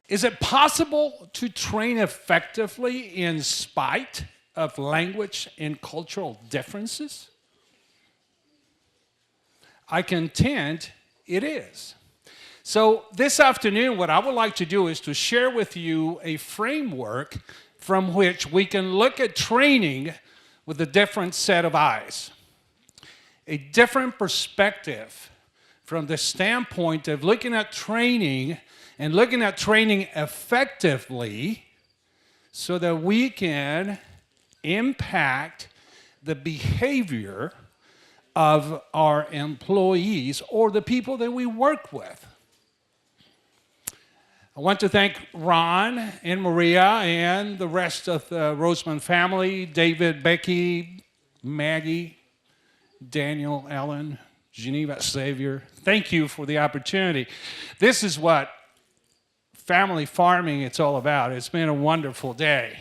Is it possible to train effectively in spite of language and cultural differences? I contend it is. So this afternoon, what I would like to do is to share with you a framework from which we can look at training with a different set of eyes, a different perspective from the standpoint of looking at training and looking at training effectively so that we can impact the behavior of our employees or the people that we work with. I want to thank Ron and Maria and the rest of the Rosmann family, David, Becky, Maggie, Daniel, Ellen, Geneva, Xavier. Thank you for the opportunity. This is what family farming it's all about. It's been a wonderful day.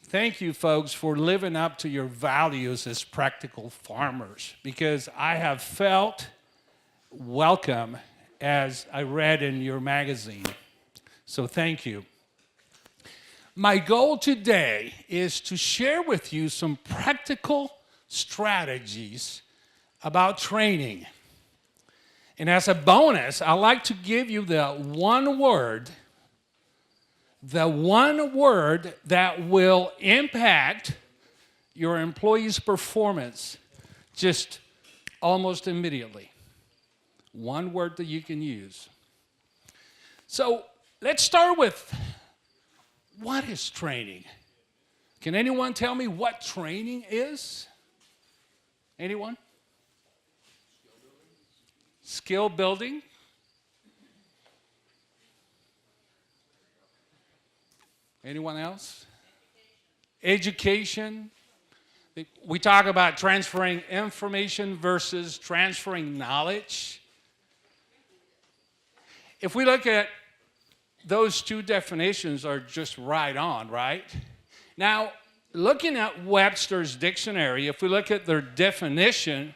Thank you, folks, for living up to your values as practical farmers, because I have felt welcome as I read in your magazine. So thank you. My goal today is to share with you some practical strategies about training. And as a bonus, I'd like to give you the one word that will impact your employees' performance just almost immediately. One word that you can use. So let's start with, what is training? Can anyone tell me what training is? Anyone? Skill building. Anyone else? Education. We talk about transferring information versus transferring knowledge. If we look at those two definitions are just right on, right? Now, looking at Webster's dictionary, if we look at their definition,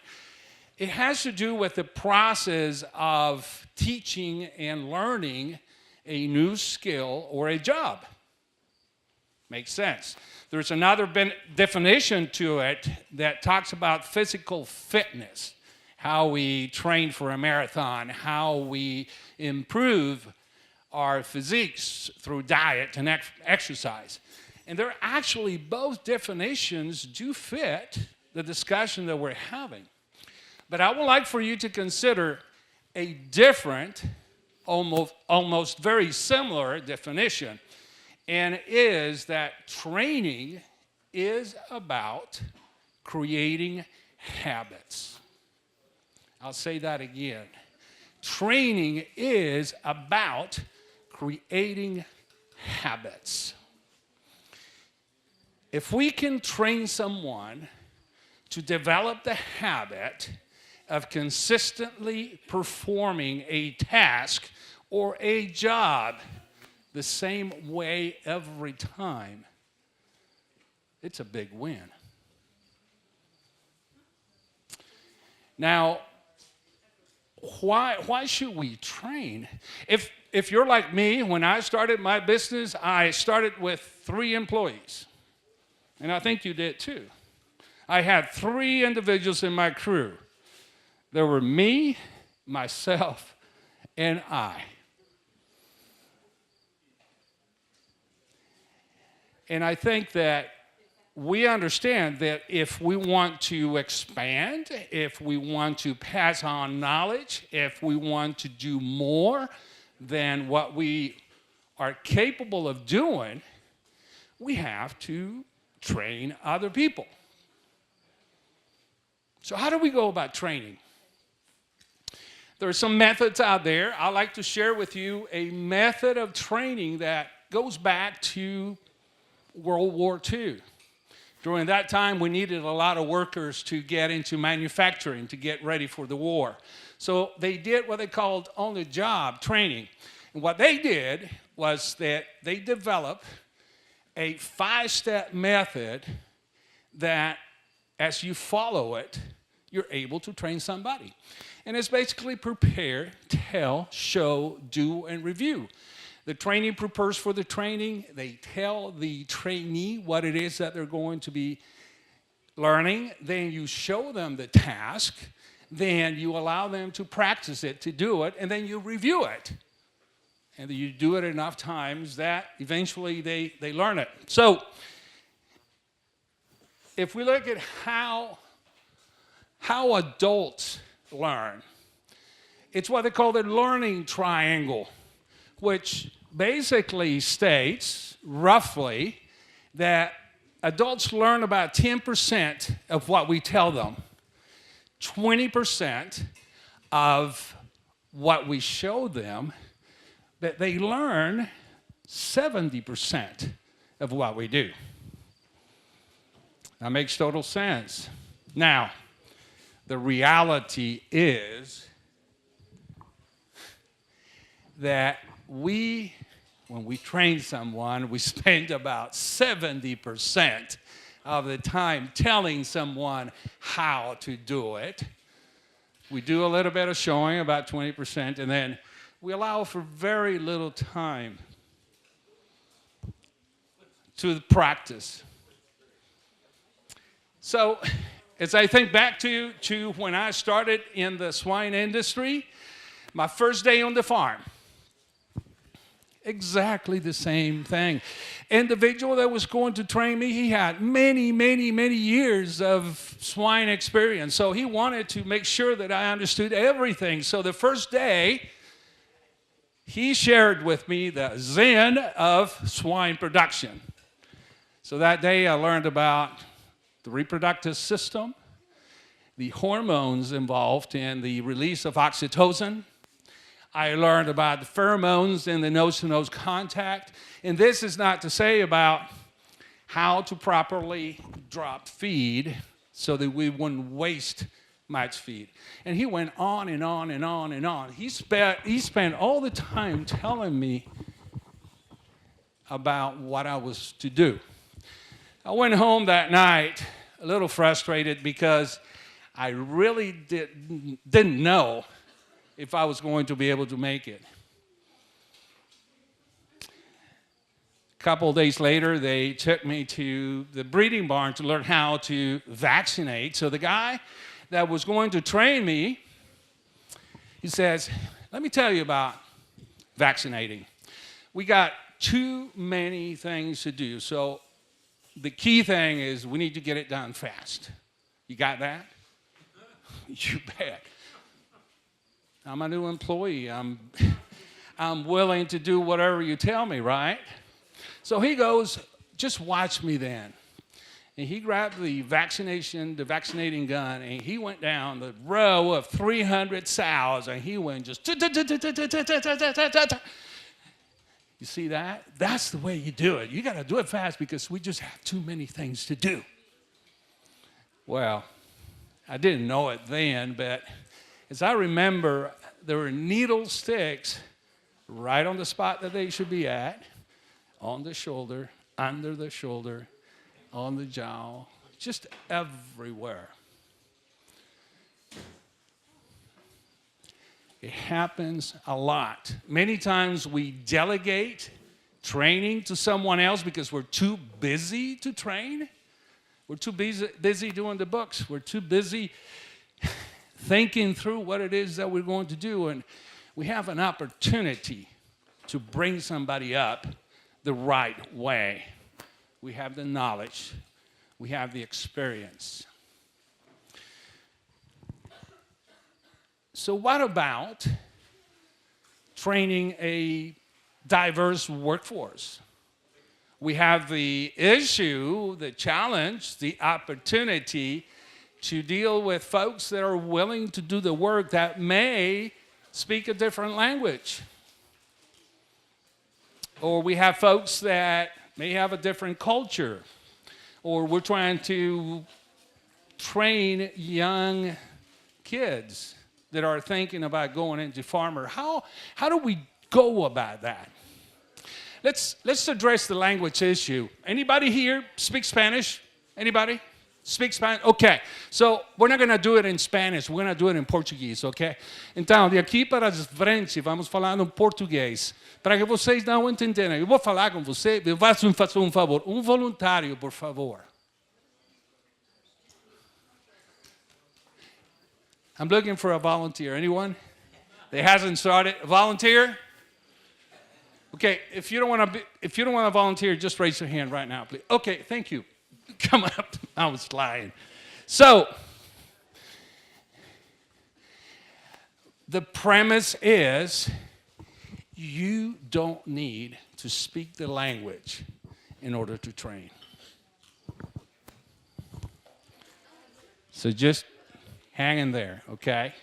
it has to do with the process of teaching and learning a new skill or a job. Makes sense. There's another definition to it that talks about physical fitness, how we train for a marathon, how we improve our physiques through diet and exercise. And they're actually, both definitions do fit the discussion that we're having. But I would like for you to consider a different, almost very similar definition. And it is that training is about creating habits. I'll say that again. Training is about creating habits. If we can train someone to develop the habit of consistently performing a task or a job the same way every time, it's a big win. Now, why should we train? If you're like me, when I started my business, I started with 3 employees. And I think you did too. I had 3 individuals in my crew. There were me, myself, and I. And I think that we understand that if we want to expand, if we want to pass on knowledge, if we want to do more than what we are capable of doing, we have to train other people. So how do we go about training? There are some methods out there. I'd like to share with you a method of training that goes back to World War II. During that time, we needed a lot of workers to get into manufacturing, to get ready for the war. So they did what they called on-the-job training. And what they did was that they developed a 5-step method that, as you follow it, you're able to train somebody. And it's basically prepare, tell, show, do, and review. The training prepares for the training. They tell the trainee what it is that they're going to be learning. Then you show them the task. Then you allow them to practice it, to do it, and then you review it. And you do it enough times that eventually they learn it. So if we look at how adults learn, it's what they call the learning triangle, which basically states roughly that adults learn about 10% of what we tell them, 20% of what we show them, that they learn 70% of what we do. That makes total sense. Now, the reality is that when we train someone, we spend about 70% of the time telling someone how to do it. We do a little bit of showing, about 20%, and then we allow for very little time to practice. So, as I think back to when I started in the swine industry, my first day on the farm, exactly the same thing. Individual that was going to train me, he had many, many, many years of swine experience. So he wanted to make sure that I understood everything. So the first day, he shared with me the zen of swine production. So that day I learned about the reproductive system, the hormones involved in the release of oxytocin. I learned about the pheromones and the nose-to-nose contact. And this is not to say about how to properly drop feed so that we wouldn't waste much feed. And he went on and on and on and on. He spent all the time telling me about what I was to do. I went home that night a little frustrated because I really didn't know if I was going to be able to make it. A couple of days later, they took me to the breeding barn to learn how to vaccinate. So the guy that was going to train me, he says, let me tell you about vaccinating. We got too many things to do. So the key thing is we need to get it done fast. You got that? You bet. I'm a new employee. I'm willing to do whatever you tell me, right? So he goes, just watch me then. And he grabbed the vaccinating gun, and he went down the row of 300 sows, and he went just... You see that? That's the way you do it. You got to do it fast because we just have too many things to do. Well, I didn't know it then, but as I remember, there were needle sticks right on the spot that they should be at, on the shoulder, under the shoulder, on the jowl, just everywhere. It happens a lot. Many times we delegate training to someone else because we're too busy to train. We're too busy doing the books. We're too busy thinking through what it is that we're going to do. And we have an opportunity to bring somebody up the right way. We have the knowledge. We have the experience. So what about training a diverse workforce? We have the issue, the challenge, the opportunity to deal with folks that are willing to do the work that may speak a different language. Or we have folks that may have a different culture. Or we're trying to train young kids that are thinking about going into farmer. How do we go about that? Let's address the language issue. Anybody here speak Spanish? Anybody? Speak Spanish? Okay. So we're not going to do it in Spanish. We're going to do it in Portuguese, okay? Então, de aqui para frente, vamos falar em português. Para que vocês não entenderem. Eu vou falar com você. Eu faço um favor. Um voluntário, por favor. I'm looking for a volunteer. Anyone? They hasn't started. A volunteer? Okay, if you don't want to volunteer, just raise your hand right now, please. Okay, thank you. Come up. I was lying. So, the premise is you don't need to speak the language in order to train. So just hang in there, okay?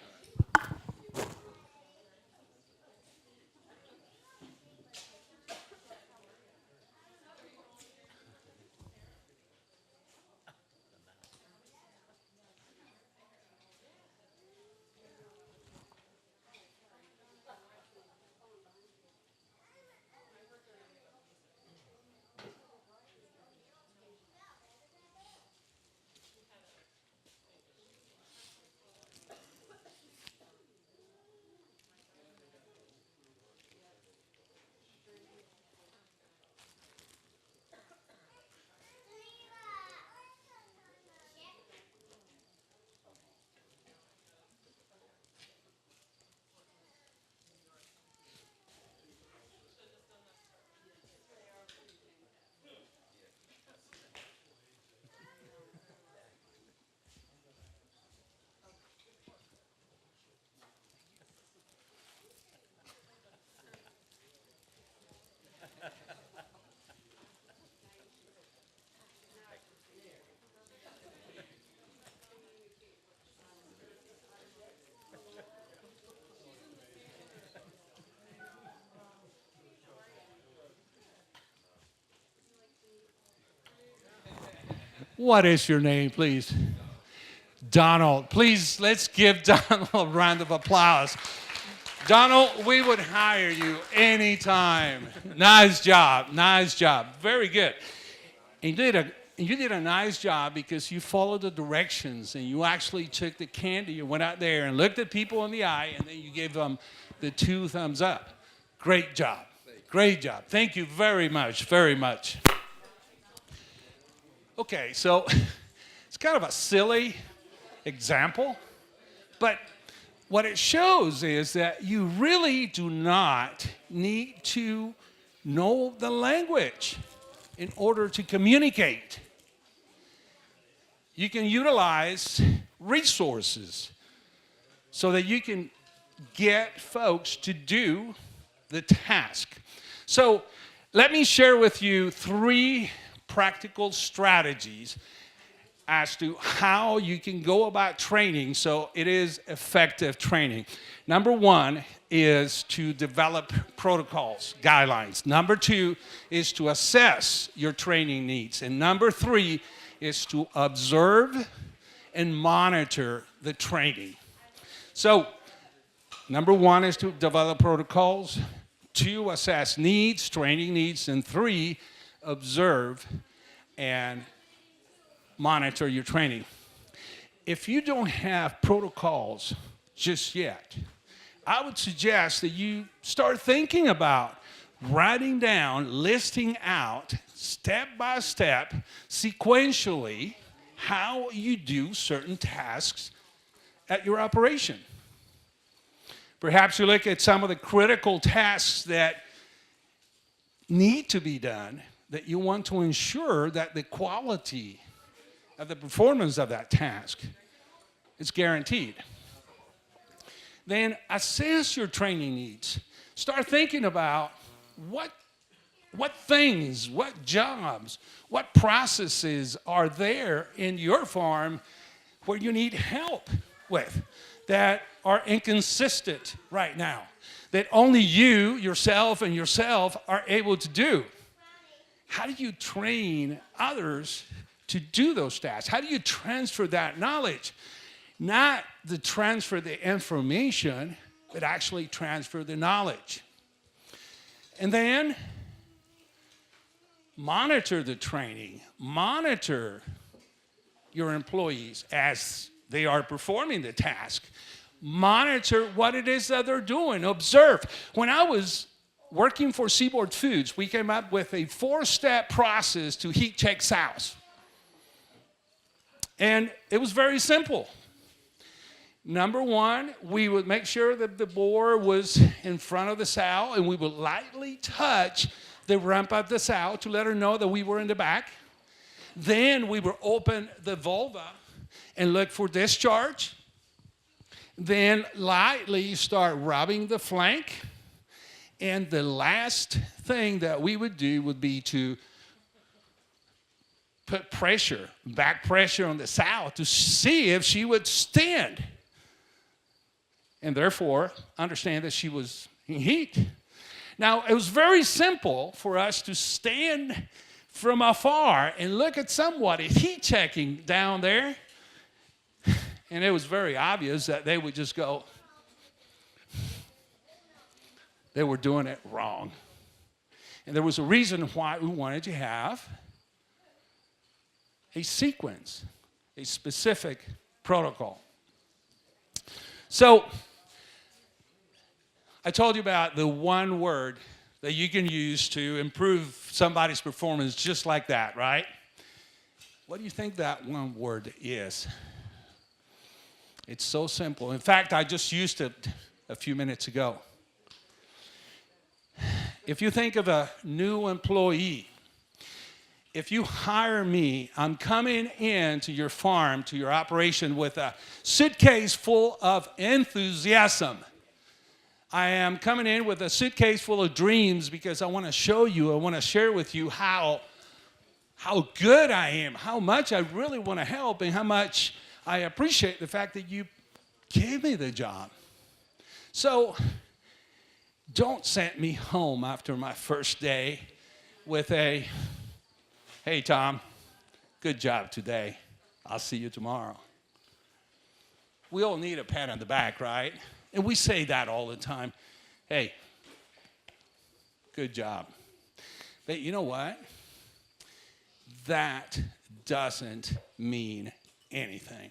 What is your name, please? Donald. Please, let's give Donald a round of applause. Donald, we would hire you anytime. Nice job. Nice job. Very good. And you did a nice job because you followed the directions and you actually took the candy and went out there and looked at people in the eye and then you gave them the 2 thumbs up. Great job. Great job. Thank you very much. Very much. Okay, so it's kind of a silly example, but what it shows is that you really do not need to know the language in order to communicate. You can utilize resources so that you can get folks to do the task. So let me share with you 3 practical strategies as to how you can go about training so it is effective training. Number 1 is to develop protocols, guidelines. Number 2 is to assess your training needs. And number 3 is to observe and monitor the training. So, number 1 is to develop protocols. 2, assess needs, training needs. And 3, observe and monitor your training. If you don't have protocols just yet, I would suggest that you start thinking about writing down, listing out, step by step, sequentially, how you do certain tasks at your operation. Perhaps you look at some of the critical tasks that need to be done, that you want to ensure that the quality of the performance of that task is guaranteed. Then assess your training needs. Start thinking about what things, what jobs, what processes are there in your farm where you need help with that are inconsistent right now, that only you, yourself, are able to do. How do you train others to do those tasks? How do you transfer that knowledge? Not to transfer the information, but actually transfer the knowledge. And then monitor the training. Monitor your employees as they are performing the task. Monitor what it is that they're doing. Observe. When I was working for Seaboard Foods, we came up with a 4-step process to heat check sows. And it was very simple. Number one, we would make sure that the boar was in front of the sow, and we would lightly touch the rump of the sow to let her know that we were in the back. Then we would open the vulva and look for discharge. Then lightly start rubbing the flank. And the last thing that we would do would be to put pressure, back pressure on the sow to see if she would stand. And therefore, understand that she was in heat. Now, it was very simple for us to stand from afar and look at somebody heat checking down there. And it was very obvious that they would just go, they were doing it wrong. And there was a reason why we wanted to have a sequence, a specific protocol. So, I told you about the one word that you can use to improve somebody's performance just like that, right? What do you think that one word is? It's so simple. In fact, I just used it a few minutes ago. If you think of a new employee, if you hire me, I'm coming into your farm, to your operation with a suitcase full of enthusiasm. I am coming in with a suitcase full of dreams because I want to show you, I want to share with you how good I am, how much I really want to help, and how much I appreciate the fact that you gave me the job. So don't send me home after my first day with a, hey, Tom, good job today. I'll see you tomorrow. We all need a pat on the back, right? And we say that all the time. Hey, good job. But you know what? That doesn't mean anything.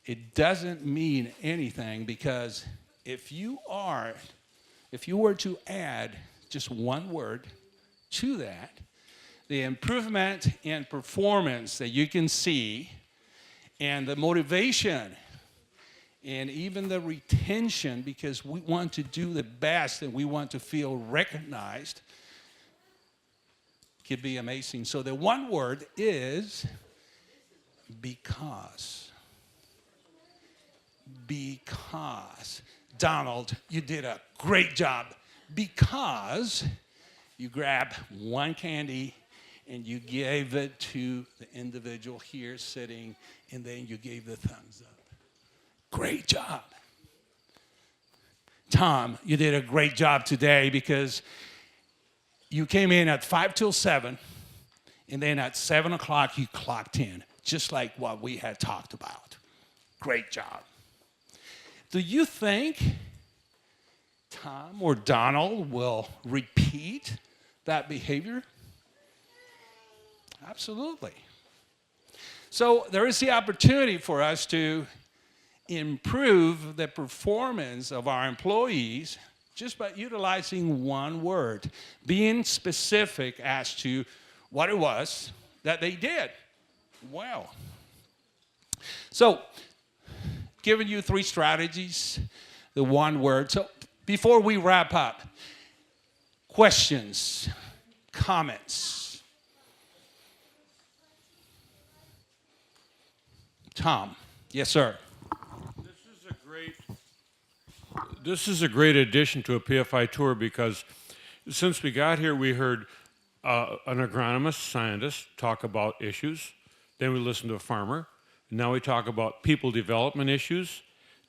It doesn't mean anything because if you were to add just one word to that, the improvement in performance that you can see and the motivation and even the retention, because we want to do the best and we want to feel recognized, could be amazing. So the one word is because. Because. Donald, you did a great job because you grabbed one candy and you gave it to the individual here sitting, and then you gave the thumbs up. Great job. Tom, you did a great job today because you came in at 5 till 7, and then at 7 o'clock you clocked in, just like what we had talked about. Great job. Do you think Tom or Donald will repeat that behavior? Absolutely. So there is the opportunity for us to improve the performance of our employees just by utilizing one word, being specific as to what it was that they did well. So, giving you 3 strategies, the one word. So, before we wrap up, questions, comments. Tom, yes, sir. This is a great addition to a PFI tour because since we got here, we heard an agronomist, scientist talk about issues. Then we listened to a farmer. Now we talk about people development issues.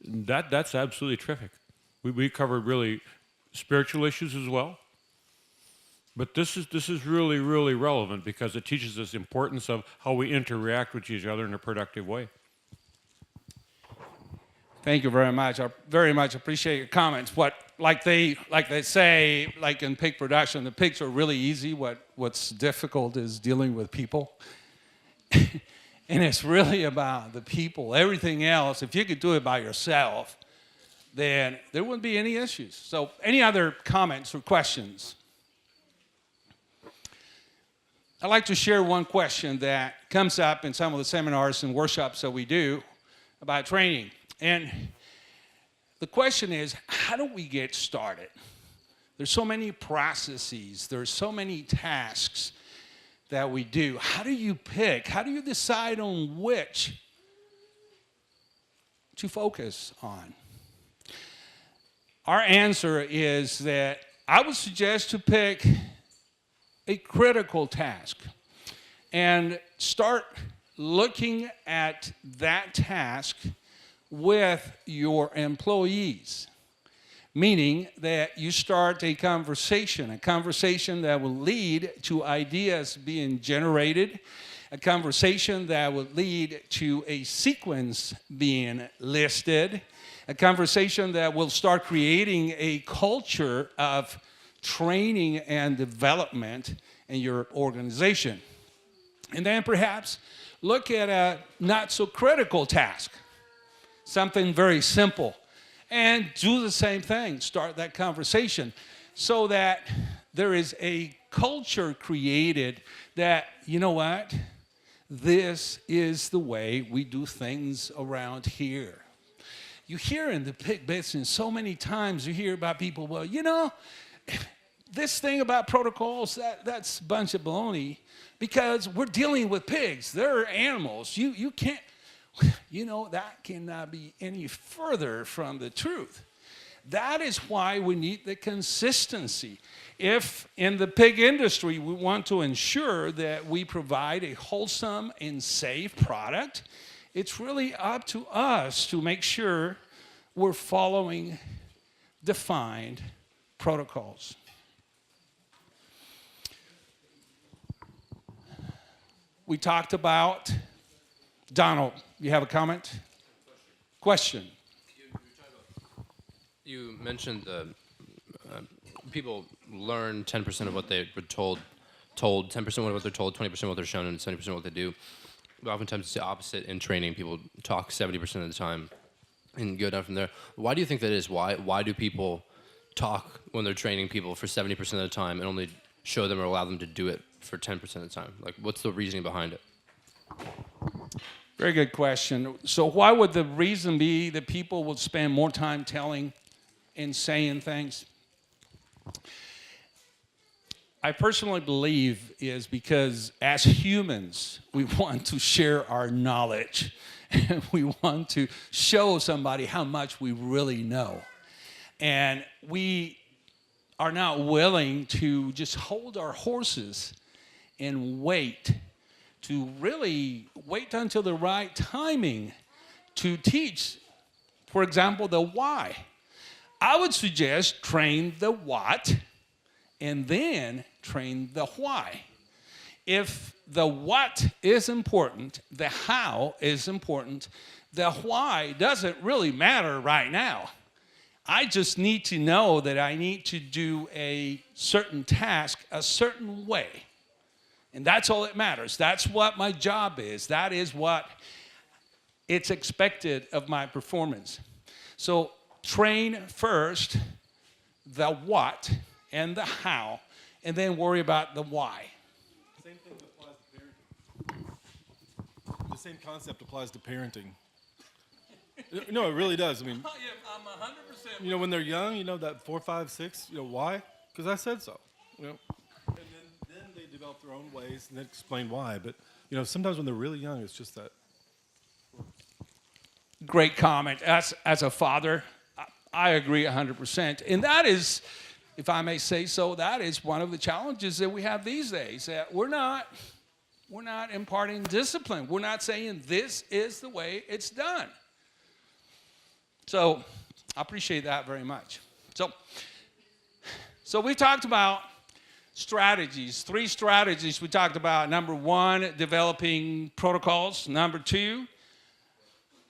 That's absolutely terrific. We covered really spiritual issues as well. But this is really, really relevant because it teaches us the importance of how we interact with each other in a productive way. Thank you very much. I very much appreciate your comments. Like they say, like in pig production, the pigs are really easy. What's difficult is dealing with people. And it's really about the people. Everything else, if you could do it by yourself, then there wouldn't be any issues. So any other comments or questions? I'd like to share one question that comes up in some of the seminars and workshops that we do about training. And the question is, how do we get started? There's so many processes, there's so many tasks that we do. How do you pick? How do you decide on which to focus on? Our answer is that I would suggest to pick a critical task and start looking at that task with your employees. Meaning that you start a conversation that will lead to ideas being generated, a conversation that will lead to a sequence being listed, a conversation that will start creating a culture of training and development in your organization. And then perhaps look at a not so critical task, something very simple. And do the same thing, start that conversation so that there is a culture created that, you know what, this is the way we do things around here. You hear in the pig business so many times, you hear about people, well, you know, this thing about protocols, that's a bunch of baloney because we're dealing with pigs. They're animals. You can't. You know, that cannot be any further from the truth. That is why we need the consistency. If in the pig industry we want to ensure that we provide a wholesome and safe product, it's really up to us to make sure we're following defined protocols. We talked about Donald, you have a comment? Question. You mentioned people learn 10% of what they were told, 10% of what they're told, 20% of what they're shown, and 70% of what they do. But oftentimes it's the opposite in training. People talk 70% of the time and go down from there. Why do you think that is? Why do people talk when they're training people for 70% of the time and only show them or allow them to do it for 10% of the time? Like, what's the reasoning behind it? Very good question. So why would the reason be that people would spend more time telling and saying things? I personally believe is because as humans, we want to share our knowledge and we want to show somebody how much we really know. And we are not willing to just hold our horses and wait, to really wait until the right timing to teach, for example, the why. I would suggest train the what and then train the why. If the what is important, the how is important, the why doesn't really matter right now. I just need to know that I need to do a certain task a certain way. And that's all that matters. That's what my job is. That is what it's expected of my performance. So train first the what and the how, and then worry about the why. Same thing applies to parenting. The same concept applies to parenting. No, it really does. I mean, I'm 100%. you know, when they're young, you know, that 4, 5, 6, you know, why? Because I said so. You know, and then they develop their own ways and then explain why. But you know, sometimes when they're really young, it's just that. Great comment. As a father, I agree 100%. And that is, if I may say so, that is one of the challenges that we have these days. That we're not imparting discipline. We're not saying this is the way it's done. So I appreciate that very much. So we talked about strategies, 3 strategies we talked about. Number 1, developing protocols. Number 2,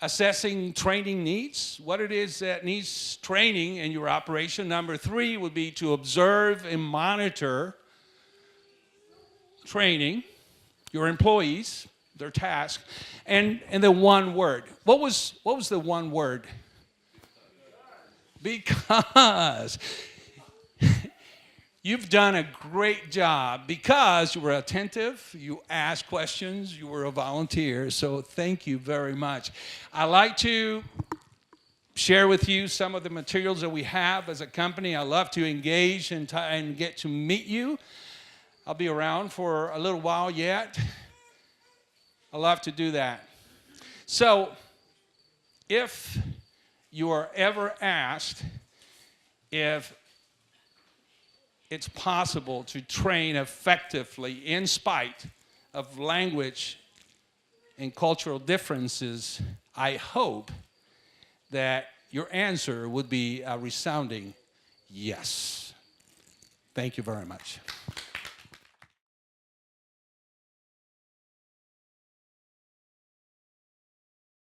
assessing training needs, what it is that needs training in your operation. Number 3 would be to observe and monitor training your employees, their task. And the one word. What was the one word? Because. You've done a great job because you were attentive, you asked questions, you were a volunteer, so thank you very much. I'd like to share with you some of the materials that we have as a company. I love to engage and get to meet you. I'll be around for a little while yet. I love to do that. So, if you are ever asked if it's possible to train effectively in spite of language and cultural differences, I hope that your answer would be a resounding yes. Thank you very much.